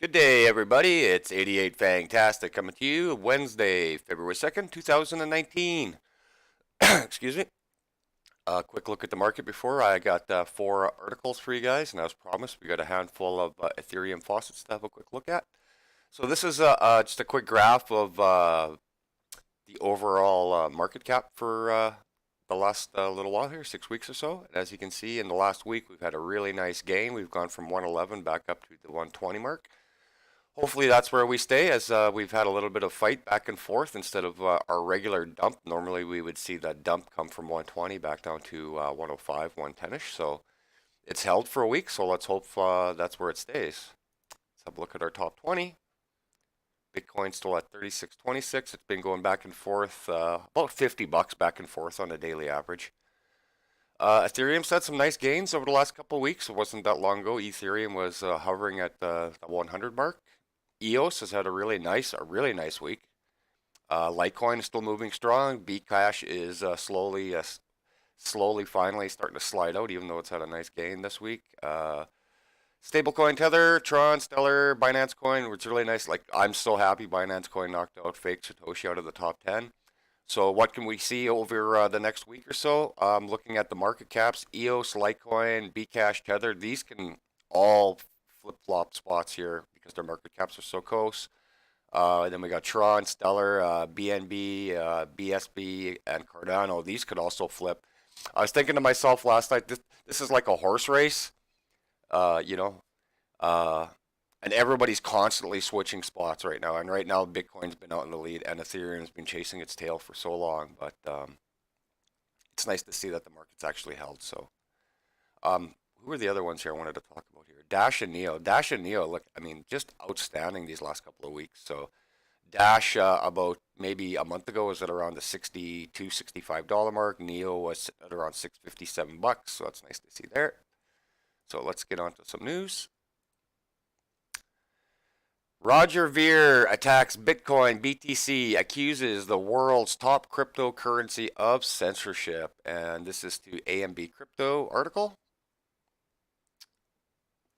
Good day, everybody. It's 88 Fantastic coming to you Wednesday, February 2nd, 2019. Excuse me. A quick look at the market before. I got four articles for you guys, and as promised, we got a handful of Ethereum faucets to have a quick look at. So this is just a quick graph of the overall market cap for the last little while here, 6 weeks or so. And as you can see, in the last week, we've had a really nice gain. We've gone from 111 back up to the 120 mark. Hopefully that's where we stay, as we've had a little bit of fight back and forth instead of our regular dump. Normally we would see that dump come from 120 back down to 105, 110-ish. So it's held for a week, so let's hope that's where it stays. Let's have a look at our top 20. Bitcoin's still at 36.26. It's been going back and forth, about $50 back and forth on a daily average. Ethereum's had some nice gains over the last couple of weeks. It wasn't that long ago. Ethereum was hovering at the 100 mark. EOS has had a really nice week. Litecoin is still moving strong. Bcash is slowly, finally starting to slide out, even though it's had a nice gain this week. Stablecoin Tether, Tron, Stellar, Binance Coin, which is really nice. Like, I'm so happy Binance Coin knocked out fake Satoshi out of the top 10. So what can we see over the next week or so? Looking at the market caps, EOS, Litecoin, Bcash, Tether, these can all flip-flop spots here because their market caps are so close. Then we got Tron, Stellar, BNB, BSB, and Cardano. These could also flip. I was thinking to myself last night, this is like a horse race, you know, and everybody's constantly switching spots right now. And right now, Bitcoin's been out in the lead, and Ethereum's been chasing its tail for so long. But it's nice to see that the market's actually held. So, who are the other ones here I wanted to talk about here? Dash and Neo. Dash and Neo, look, I mean, just outstanding these last couple of weeks. So, Dash about maybe a month ago was at around the $62, $65 mark. Neo was at around $657. So that's nice to see there. So let's get on to some news. Roger Ver attacks Bitcoin BTC, accuses the world's top cryptocurrency of censorship. And this is to AMB Crypto article.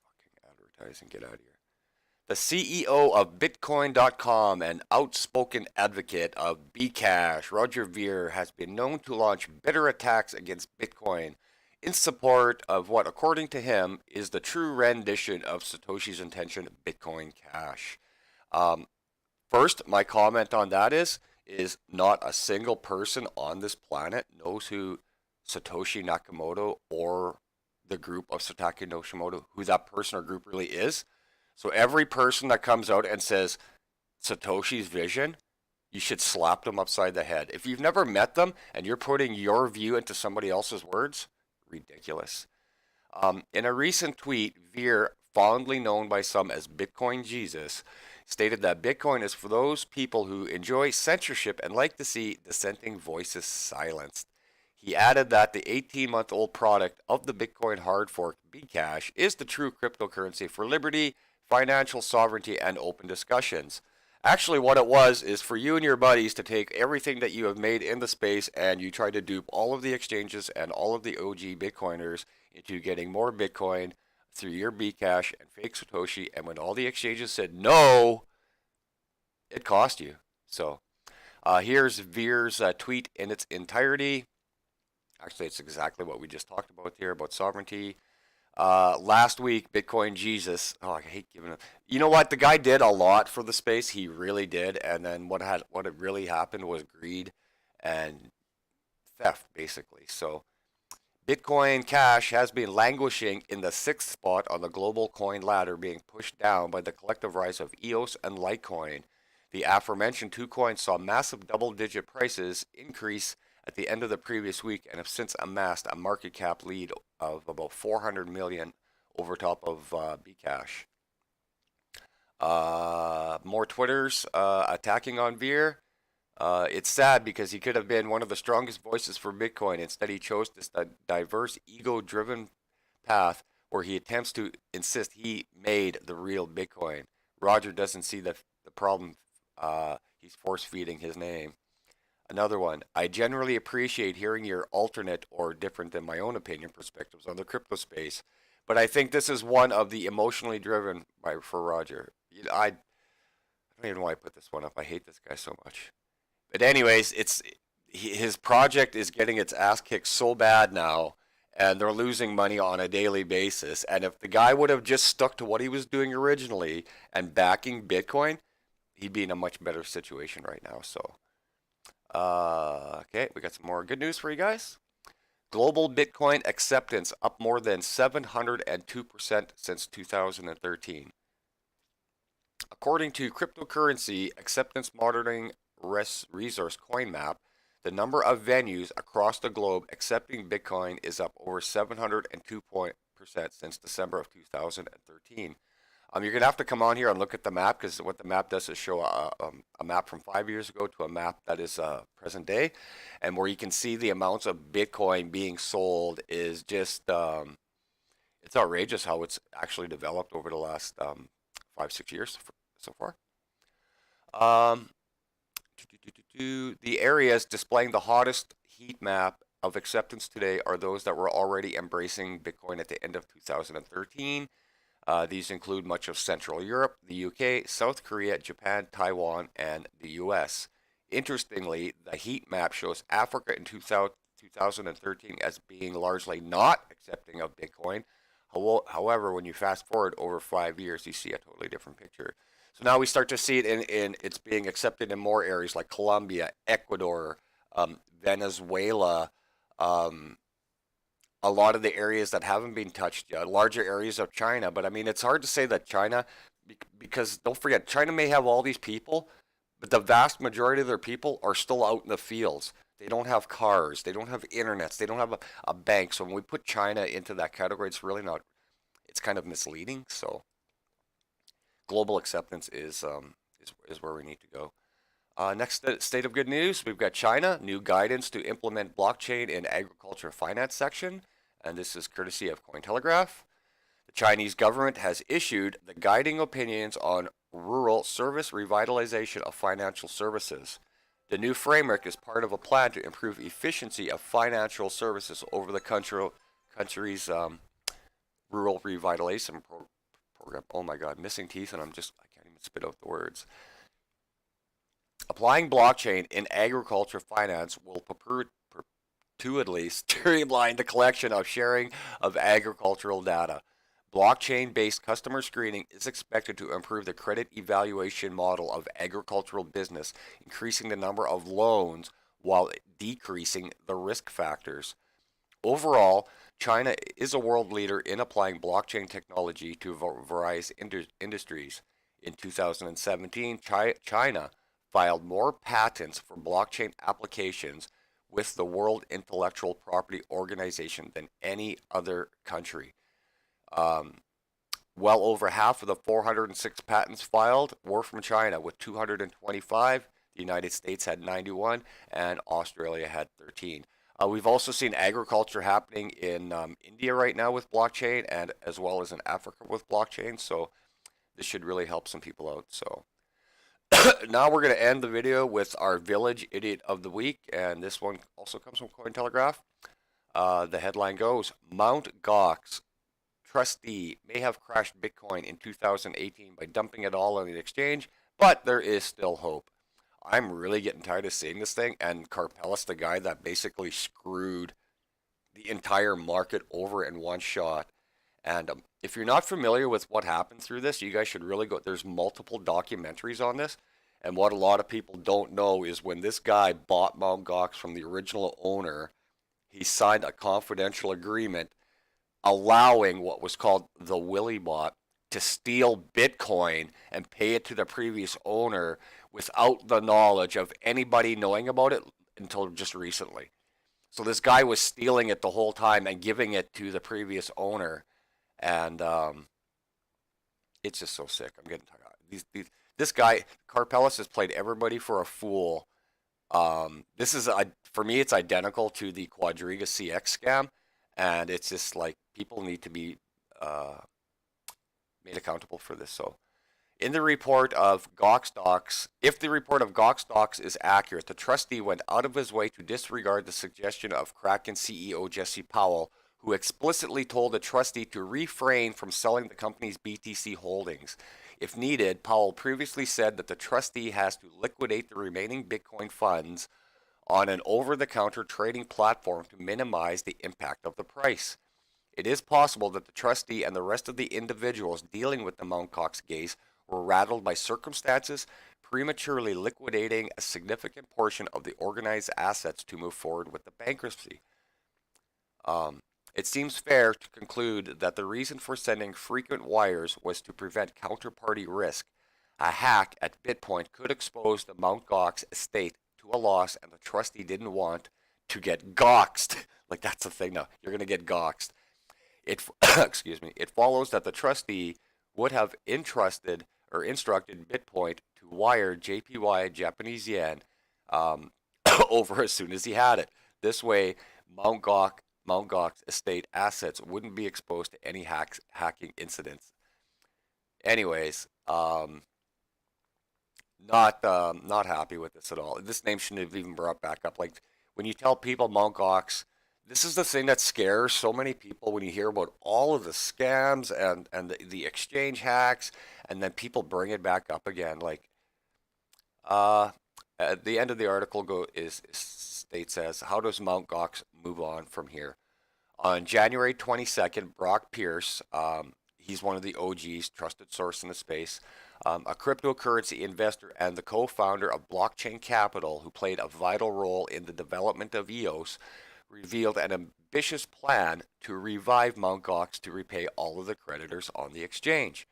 Fucking advertising, get out of here. The CEO of Bitcoin.com and outspoken advocate of Bcash, Roger Ver, has been known to launch bitter attacks against Bitcoin in support of what, according to him, is the true rendition of Satoshi's intention, Bitcoin Cash. First, my comment on that is not a single person on this planet knows who Satoshi Nakamoto or the group of Satoshi Nakamoto, who that person or group really is. So every person that comes out and says Satoshi's vision, you should slap them upside the head. If you've never met them and you're putting your view into somebody else's words, ridiculous. In a recent tweet, Ver, fondly known by some as Bitcoin Jesus, stated that Bitcoin is for those people who enjoy censorship and like to see dissenting voices silenced. He added that the 18-month-old product of the Bitcoin hard fork, Bcash, is the true cryptocurrency for liberty, financial sovereignty, and open discussions. Actually, what it was is for you and your buddies to take everything that you have made in the space and you try to dupe all of the exchanges and all of the OG Bitcoiners into getting more Bitcoin through your Bcash and fake Satoshi. And when all the exchanges said no, it cost you. So here's Ver's tweet in its entirety. Actually, it's exactly what we just talked about here about sovereignty. Last week, Bitcoin Jesus. Oh, I hate giving him. You know what? The guy did a lot for the space. He really did. And then what it really happened was greed and theft, basically. So Bitcoin Cash has been languishing in the 6th spot on the global coin ladder, being pushed down by the collective rise of EOS and Litecoin. The aforementioned two coins saw massive double-digit prices increase at the end of the previous week and have since amassed a market cap lead of about 400 million over top of Bcash. More Twitters attacking on Ver. It's sad because he could have been one of the strongest voices for Bitcoin. Instead, he chose this diverse, ego-driven path where he attempts to insist he made the real Bitcoin. Roger doesn't see the problem. He's force-feeding his name. Another one. I generally appreciate hearing your alternate or different than my own opinion perspectives on the crypto space, but I think this is one of the emotionally driven for Roger. I don't even know why I put this one up. I hate this guy so much. But anyways, his project is getting its ass kicked so bad now, and they're losing money on a daily basis. And if the guy would have just stuck to what he was doing originally and backing Bitcoin, he'd be in a much better situation right now. So, okay, we got some more good news for you guys. Global Bitcoin acceptance up more than 702% since 2013. According to cryptocurrency acceptance monitoring resource CoinMap, the number of venues across the globe accepting Bitcoin is up over 702% since December of 2013. You're going to have to come on here and look at the map, because what the map does is show a map from 5 years ago to a map that is present day, and where you can see the amounts of Bitcoin being sold is just, it's outrageous how it's actually developed over the last 5-6 years so far. The areas displaying the hottest heat map of acceptance today are those that were already embracing Bitcoin at the end of 2013. These include much of Central Europe, the UK, South Korea, Japan, Taiwan, and the US. Interestingly, the heat map shows Africa in 2013 as being largely not accepting of Bitcoin. However, when you fast forward over 5 years, you see a totally different picture. So now we start to see it in it's being accepted in more areas like Colombia, Ecuador, Venezuela, a lot of the areas that haven't been touched yet, larger areas of China. But I mean, it's hard to say that China, because don't forget, China may have all these people, but the vast majority of their people are still out in the fields. They don't have cars, they don't have internets, they don't have a bank. So when we put China into that category, it's really not, it's kind of misleading. So global acceptance is where we need to go. Next state of good news, we've got China, new guidance to implement blockchain in agriculture finance section, and this is courtesy of Cointelegraph. The Chinese government has issued the guiding opinions on rural service revitalization of financial services. The new framework is part of a plan to improve efficiency of financial services over the country's rural revitalization program. Oh my God, missing teeth, and I can't even spit out the words. Applying blockchain in agriculture finance will perpetually streamline the collection of sharing of agricultural data. Blockchain-based customer screening is expected to improve the credit evaluation model of agricultural business, increasing the number of loans while decreasing the risk factors. Overall, China is a world leader in applying blockchain technology to various industries. In 2017, China filed more patents for blockchain applications with the World Intellectual Property Organization than any other country. Well over half of the 406 patents filed were from China, with 225. The United States had 91, and Australia had 13. We've also seen agriculture happening in India right now with blockchain, and as well as in Africa with blockchain. So this should really help some people out. So now we're going to end the video with our Village Idiot of the Week, and this one also comes from Cointelegraph. The headline goes, Mt. Gox trustee may have crashed Bitcoin in 2018 by dumping it all on the exchange, but there is still hope. I'm really getting tired of seeing this thing, and Karpelis, the guy that basically screwed the entire market over in one shot. And if you're not familiar with what happened through this, you guys should really go. There's multiple documentaries on this. And what a lot of people don't know is when this guy bought Mt. Gox from the original owner, he signed a confidential agreement allowing what was called the Willy bot to steal Bitcoin and pay it to the previous owner without the knowledge of anybody knowing about it until just recently. So this guy was stealing it the whole time and giving it to the previous owner. And it's just so sick. I'm getting tired. This guy, Karpelis, has played everybody for a fool. This is, for me, it's identical to the Quadriga CX scam. And it's just like people need to be made accountable for this. So in the report of Gox, if the report of Gox is accurate, the trustee went out of his way to disregard the suggestion of Kraken CEO Jesse Powell, who explicitly told the trustee to refrain from selling the company's BTC holdings. If needed, Powell previously said that the trustee has to liquidate the remaining Bitcoin funds on an over-the-counter trading platform to minimize the impact of the price. It is possible that the trustee and the rest of the individuals dealing with the Mt. Gox case were rattled by circumstances, prematurely liquidating a significant portion of the organized assets to move forward with the bankruptcy. It seems fair to conclude that the reason for sending frequent wires was to prevent counterparty risk. A hack at BitPoint could expose the Mt. Gox estate to a loss, and the trustee didn't want to get goxed. Like, that's the thing now. You're going to get goxed. Excuse me. It follows that the trustee would have instructed BitPoint to wire JPY Japanese yen over as soon as he had it. This way, Mt. Gox estate assets wouldn't be exposed to any hacking incidents. Anyways, not happy with this at all. This name shouldn't have even brought back up. Like, when you tell people Mt. Gox, this is the thing that scares so many people when you hear about all of the scams and the exchange hacks, and then people bring it back up again. Like, at the end of the article states as, how does Mt. Gox move on from here? On January 22nd, Brock Pierce, he's one of the OGs, trusted source in the space, a cryptocurrency investor and the co-founder of Blockchain Capital, who played a vital role in the development of EOS, revealed an ambitious plan to revive Mt. Gox to repay all of the creditors on the exchange.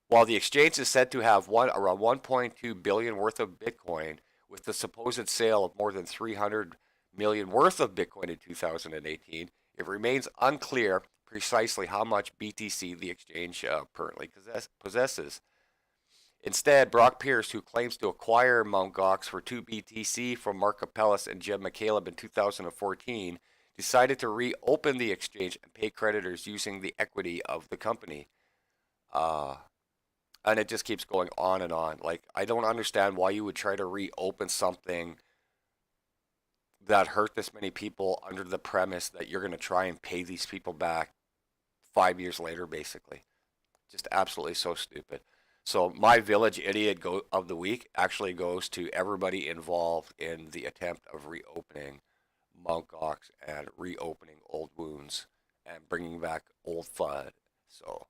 While the exchange is said to have around 1.2 billion worth of Bitcoin, with the supposed sale of more than 300 million worth of Bitcoin in 2018, it remains unclear precisely how much BTC the exchange currently possesses. Instead, Brock Pierce, who claims to acquire Mt. Gox for 2 BTC from Mark Capellas and Jim McCaleb in 2014, decided to reopen the exchange and pay creditors using the equity of the company. And it just keeps going on and on. Like, I don't understand why you would try to reopen something that hurt this many people under the premise that you're going to try and pay these people back 5 years later, basically. Just absolutely so stupid. So my village idiot of the week actually goes to everybody involved in the attempt of reopening Mt. Gox and reopening old wounds and bringing back old FUD. So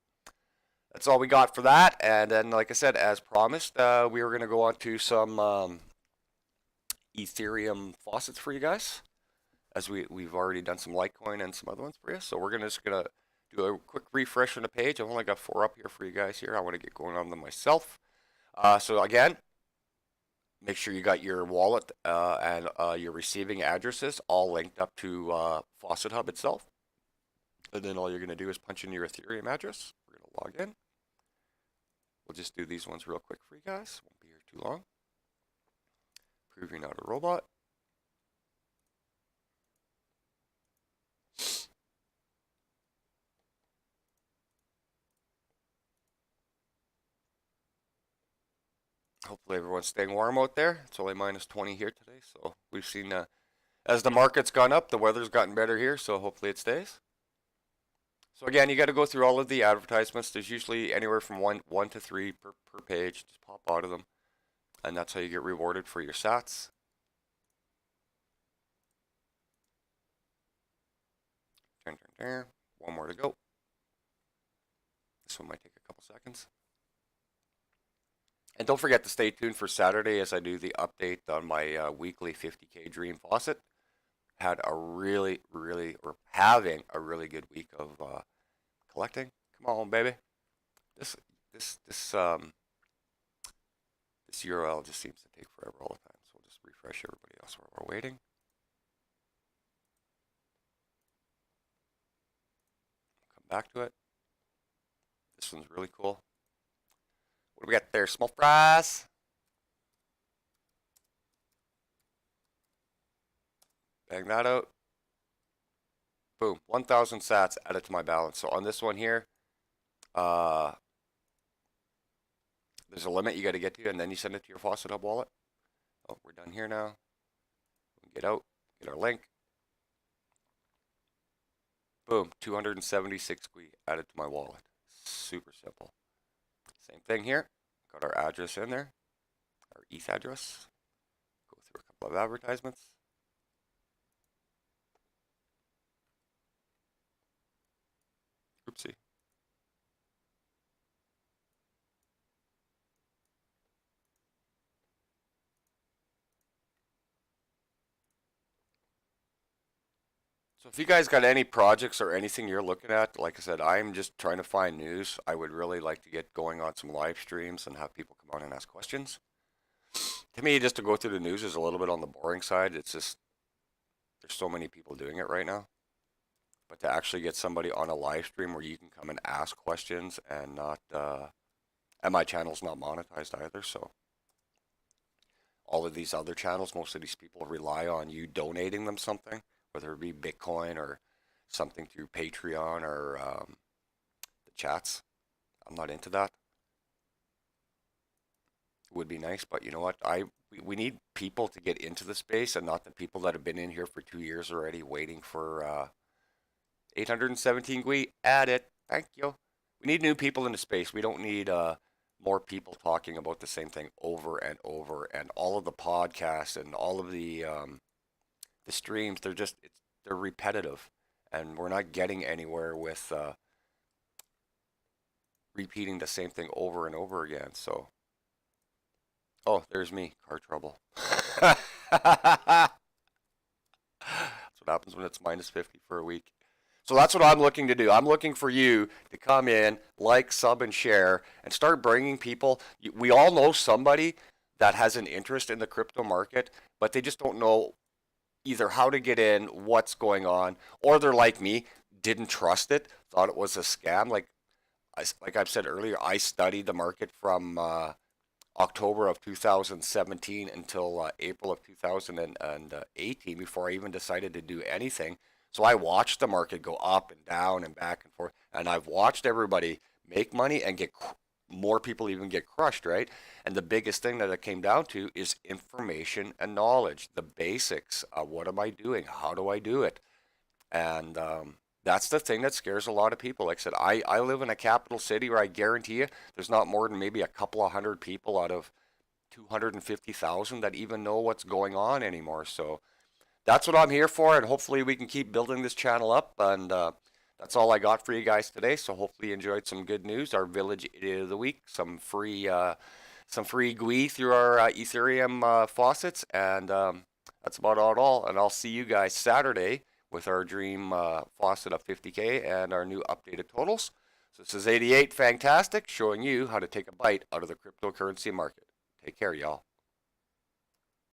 that's all we got for that. And then, like I said, as promised, we were going to go on to some Ethereum faucets for you guys, as we've already done some Litecoin and some other ones for you. So we're just going to do a quick refresh on the page. I've only got 4 up here for you guys here. I want to get going on them myself. So again, make sure you got your wallet and your receiving addresses all linked up to Faucet Hub itself. And then all you're going to do is punch in your Ethereum address. We're going to log in. We'll just do these ones real quick for you guys. Won't be here too long. Prove you're not a robot. Hopefully everyone's staying warm out there. It's only minus 20 here today, so we've seen as the market's gone up, the weather's gotten better here, so hopefully it stays. So again, you got to go through all of the advertisements. There's usually anywhere from one to 3 per page. Just pop out of them, and that's how you get rewarded for your sats. One more to go. This one might take a couple seconds. And don't forget to stay tuned for Saturday as I do the update on my weekly 50K Dream Faucet. Had a having a really good week of collecting. Come on, baby. This URL just seems to take forever all the time. So we'll just refresh everybody else while we're waiting. Come back to it. This one's really cool. What do we got there? Small fries. Bang that out. Boom. 1,000 sats added to my balance. So on this one here, there's a limit you got to get to, and then you send it to your Faucet Hub wallet. Oh, we're done here now. We can get out, get our link. Boom, 276 gwei added to my wallet. Super simple. Same thing here. Got our address in there, our ETH address. Go through a couple of advertisements. Oopsie. So if you guys got any projects or anything you're looking at, like I said, I'm just trying to find news. I would really like to get going on some live streams and have people come on and ask questions. To me, just to go through the news is a little bit on the boring side. It's just, there's so many people doing it right now. But to actually get somebody on a live stream where you can come and ask questions and not, and my channel's not monetized either, so all of these other channels, most of these people rely on you donating them something, whether it be Bitcoin or something through Patreon or the chats. I'm not into that. It would be nice, but you know what? We need people to get into the space and not the people that have been in here for 2 years already waiting for 817 gwei. Add it. Thank you. We need new people in the space. We don't need more people talking about the same thing over and over. And all of the podcasts and all of the streams, they're repetitive, and we're not getting anywhere with repeating the same thing over and over again. So, oh, there's me, car trouble. That's what happens when it's minus 50 for a week. So that's what I'm looking to do. I'm looking for you to come in, like, sub, and share, and start bringing people. We all know somebody that has an interest in the crypto market, but they just don't know either how to get in, what's going on, or they're like me, didn't trust it, thought it was a scam. Like I've said earlier, I studied the market from October of 2017 until April of 2018 before I even decided to do anything. So I watched the market go up and down and back and forth, and I've watched everybody make money and get more people even get crushed, right? And the biggest thing that it came down to is information and knowledge, the basics. What am I doing? How do I do it? And that's the thing that scares a lot of people. Like I said, I live in a capital city where I guarantee you there's not more than maybe a couple of hundred people out of 250,000 that even know what's going on anymore. So that's what I'm here for, and hopefully we can keep building this channel up. And that's all I got for you guys today. So hopefully you enjoyed some good news. Our village idiot of the week, some free gwei through our Ethereum faucets, and that's about all. And I'll see you guys Saturday with our dream faucet of 50K and our new updated totals. So this is 88 Fantastic, showing you how to take a bite out of the cryptocurrency market. Take care, y'all.